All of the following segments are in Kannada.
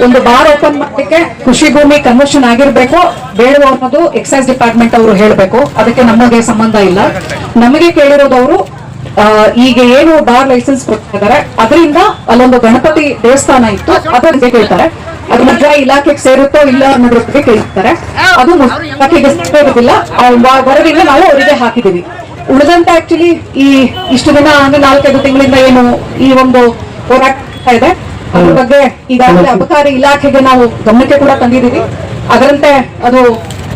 ಒಂದು ಬಾರ್ ಓಪನ್ ಮಾಡಲಿಕ್ಕೆ ಕೃಷಿ ಭೂಮಿ ಕನ್ವರ್ಷನ್ ಆಗಿರ್ಬೇಕು ಬೇಡವೋ ಅನ್ನೋದು ಎಕ್ಸೈಸ್ ಡಿಪಾರ್ಟ್ಮೆಂಟ್ ಅವರು ಹೇಳಬೇಕು. ಅದಕ್ಕೆ ನಮಗೆ ಸಂಬಂಧ ಇಲ್ಲ. ನಮಗೆ ಕೇಳಿರೋದವರು ಈಗ ಏನು ಬಾರ್ ಲೈಸೆನ್ಸ್ ಕೊಡ್ತಾ ಇದಾರೆ ಅದರಿಂದ ಅಲ್ಲೊಂದು ಗಣಪತಿ ದೇವಸ್ಥಾನ ಇತ್ತು ಅದ್ರ ಬಗ್ಗೆ ಕೇಳ್ತಾರೆ. ಅದು ಮುಜರಾಯಿ ಇಲಾಖೆಗೆ ಸೇರುತ್ತೋ ಇಲ್ಲ ಅನ್ನೋದ್ರ ಬಗ್ಗೆ ಕೇಳ್ತಾರೆ. ಅದು ಇಲಾಖೆಗೆ ಸೇರೋದಿಲ್ಲ. ವರದಿನ ನಾವು ಅವರಿಗೆ ಹಾಕಿದೀವಿ. ಉಳಿದಂತ ಆಕ್ಚುಲಿ ಈ ಇಷ್ಟು ದಿನ ಅಂದ್ರೆ 4-5 ತಿಂಗಳಿಂದ ಏನು ಈ ಒಂದು ಹೋರಾಟ ಇದೆ ಅದ್ರ ಬಗ್ಗೆ ಈಗಾಗಲೇ ಅಬಕಾರಿ ಇಲಾಖೆಗೆ ನಾವು ಗಮನಕ್ಕೆ ಕೂಡ ತಂದಿದ್ದೀವಿ. ಅದರಂತೆ ಅದು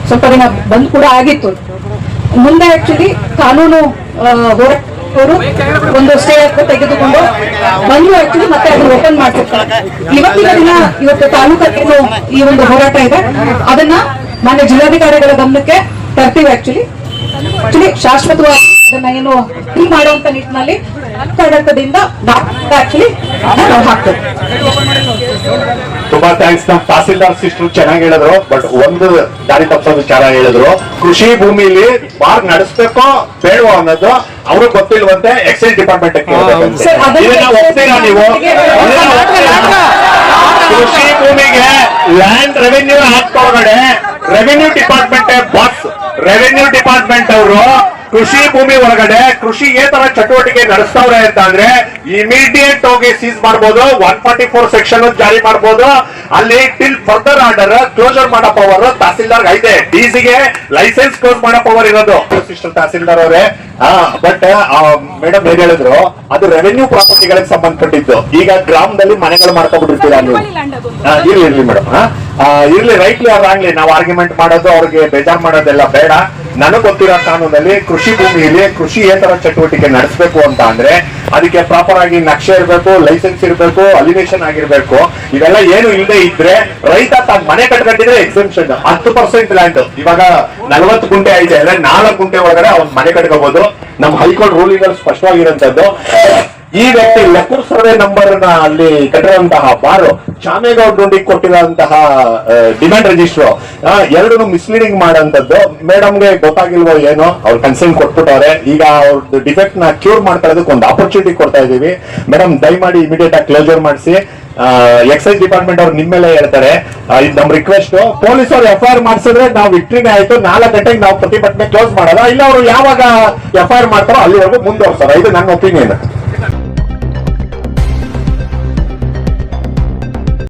ಸ್ವಲ್ಪ ದಿನ ಬಂದ್ ಕೂಡ ಆಗಿತ್ತು. ಮುಂದೆ ಆಕ್ಚುಲಿ ಕಾನೂನು ಹೋರಾಟವರು ಒಂದು ಸ್ಟೇ ತೆಗೆದುಕೊಂಡು ಬಂದು ಆಕ್ಚುಲಿ ಮತ್ತೆ ಅದನ್ನು ಓಪನ್ ಮಾಡ್ತಿರ್ತಾರೆ. ಇವತ್ತಿನ ದಿನ ಇವತ್ತು ತಾಲೂಕಲ್ಲಿ ಈ ಒಂದು ಹೋರಾಟ ಇದೆ. ಅದನ್ನ ಮಾನ್ಯ ಜಿಲ್ಲಾಧಿಕಾರಿಗಳ ಗಮನಕ್ಕೆ ತರ್ತೀವಿ. ಆಕ್ಚುಲಿ ಶಾಶ್ವತವಾಗಿ ಅದನ್ನ ಏನು ಮಾಡುವಂತ ನಿಟ್ಟಿನಲ್ಲಿ ಆಡಳಿತದಿಂದ ಆಕ್ಚುಲಿ ಹಾಕ್ತೇವೆ. ತುಂಬಾ ಥ್ಯಾಂಕ್ಸ್. ನಮ್ಮ ತಹಸೀಲ್ದಾರ್ ಸಿಸ್ಟರ್ ಚೆನ್ನಾಗಿ ಹೇಳಿದ್ರು. ಬಟ್ ಒಂದು ದಾರಿ ತಪ್ಪೋದು ಚೆನ್ನಾಗಿ ಹೇಳಿದ್ರು. ಕೃಷಿ ಭೂಮಿಲಿ ಬಾರ್ ನಡೆಸ್ಬೇಕೋ ಬೇಡವೋ ಅನ್ನೋದು ಅವ್ರಿಗೆ ಗೊತ್ತಿಲ್ವಂತೆ. ಎಕ್ಸೈಸ್ ಡಿಪಾರ್ಟ್ಮೆಂಟ್ ಒಪ್ತೀರಾ ನೀವು? ಕೃಷಿ ಭೂಮಿಗೆ ಲ್ಯಾಂಡ್ ರೆವೆನ್ಯೂ ಆಕ್ಟ್ ಒಳಗಡೆ revenue department boss revenue department ಅವರು ಕೃಷಿ ಭೂಮಿ ಒಳಗಡೆ ಕೃಷಿಯೇತರ ಚಟುವಟಿಕೆ ನಡೆಸ್ತವ್ರೆ ಅಂತ ಅಂದ್ರೆ ಇಮಿಡಿಯೇಟ್ ಹೋಗಿ ಸೀಸ್ ಮಾಡಬಹುದು. 144 ಸೆಕ್ಷನ್ ಜಾರಿ ಮಾಡಬಹುದು. ಅಲ್ಲಿ ಟಿಲ್ ಫರ್ದರ್ ಆರ್ಡರ್ ಕ್ಲೋಸರ್ ಮಾಡೋ ಪವರ್ ತಹಸೀಲ್ದಾರ್ ಐತೆ. ಡಿಸಿಗೆ ಲೈಸೆನ್ಸ್ ಕ್ಲೋಸ್ ಮಾಡೋ ಪವರ್ ಇರೋದು ಸಿಸ್ಟರ್ ತಹಸೀಲ್ದಾರ್ ಅವರೇ. ಬಟ್ ಮೇಡಮ್ ಏನ್ ಹೇಳಿದ್ರು ಅದು ರೆವೆನ್ಯೂ ಪ್ರಾಪರ್ಟಿಗಳಿಗೆ ಸಂಬಂಧಪಟ್ಟಿದ್ದು. ಈಗ ಗ್ರಾಮದಲ್ಲಿ ಮನೆಗಳು ಮಾಡ್ಕೊಂಡ್ಬಿಟ್ಟಿರ್ತೀರಾ ನೀವು? ಇರ್ಲಿ ಮೇಡಮ್, ಇರ್ಲಿ. ರೈಟ್ಲಿ ಆರ್ ರಾಂಗ್ಲಿ ನಾವು ಆರ್ಗ್ಯುಮೆಂಟ್ ಮಾಡೋದು ಅವ್ರಿಗೆ ಬೇಜಾರ್ ಮಾಡೋದೆಲ್ಲ ಬೇಡ. ನನಗೆ ಗೊತ್ತಿರೋ ಕಾನೂನಲ್ಲಿ ಕೃಷಿ ಭೂಮಿಯಲ್ಲಿ ಕೃಷಿಯೇತರ ಚಟುವಟಿಕೆ ನಡೆಸಬೇಕು ಅಂತ ಅಂದ್ರೆ ಅದಕ್ಕೆ ಪ್ರಾಪರ್ ಆಗಿ ನಕ್ಷೆ ಇರಬೇಕು, ಲೈಸೆನ್ಸ್ ಇರಬೇಕು, ಅಲಿನೇಷನ್ ಆಗಿರ್ಬೇಕು. ಇವೆಲ್ಲ ಏನು ಇಲ್ಲದೆ ಇದ್ರೆ ರೈತ ತನ್ನ ಮನೆ ಕಟ್ಕೊಂಡಿದ್ರೆ ಎಕ್ಸೆಂಪ್ಷನ್ 10% ಲ್ಯಾಂಡ್ ಇವಾಗ 40 ಗುಂಟೆ ಐತೆ ಅಂದ್ರೆ 4 ಗುಂಟೆ ಒಳಗಡೆ ಅವ್ನ ಮನೆ ಕಟ್ಕೋಬಹುದು. ನಮ್ಮ ಹೈಕೋರ್ಟ್ ರೂಲಿಂಗ್ ಅಲ್ಲಿ ಸ್ಪಷ್ಟವಾಗಿರುವಂತದ್ದು. ಈ ವ್ಯಕ್ತಿ ಲೆಕ್ಕೂರ್ ಸರ್ವೆ ನಂಬರ್ ನ ಅಲ್ಲಿ ಕಟ್ಟಿರುವಂತಹ ಬಾರು ಚಾಮೇಗೌಡ ಕೊಟ್ಟಿರುವಂತಹ ಡಿಮ್ಯಾಂಡ್ ರಿಜಿಸ್ಟರ್ ಎರಡೂ ಮಿಸ್ಲೀಡಿಂಗ್ ಮಾಡೋಂಥದ್ದು. ಮೇಡಮ್ಗೆ ಗೊತ್ತಾಗಿಲ್ವೋ ಏನೋ ಅವ್ರು ಕನ್ಸೆಂಟ್ ಕೊಟ್ಬಿಟ್ಟವ್ರೆ. ಈಗ ಅವ್ರದ್ದು ಡಿಫೆಕ್ಟ್ ನ ಕ್ಯೂರ್ ಮಾಡ್ಕೊಳ್ಳೋದಕ್ಕೆ ಒಂದು ಆಪರ್ಚುನಿಟಿ ಕೊಡ್ತಾ ಇದೀವಿ. ಮೇಡಮ್ ದಯಮಾಡಿ ಇಮಿಡಿಯೇಟ್ ಆಗಿ ಕ್ಲೋಸರ್ ಮಾಡಿಸಿ. ಎಕ್ಸೈಸ್ ಡಿಪಾರ್ಟ್ಮೆಂಟ್ ಅವ್ರು ನಿಮ್ಮ ಮೇಲೆ ಹೇಳ್ತಾರೆ. ಇದು ನಮ್ ರಿಕ್ವೆಸ್ಟ್. ಪೊಲೀಸ್ ಅವ್ರು FIR ಮಾಡಿಸಿದ್ರೆ ನಾವು ವಿಕ್ಟ್ರಿನೇ ಆಯ್ತು. 4 ಗಂಟೆಗೆ ನಾವು ಪ್ರತಿಭಟನೆ ಕ್ಲೋಸ್ ಮಾಡೋದ ಇಲ್ಲ. ಅವರು ಯಾವಾಗ FIR ಮಾಡ್ತಾರೋ ಅಲ್ಲಿವರೆಗೂ ಮುಂದುವರ್ಸೋದ. ಇದು ನನ್ನ ಒಪಿನಿಯನ್.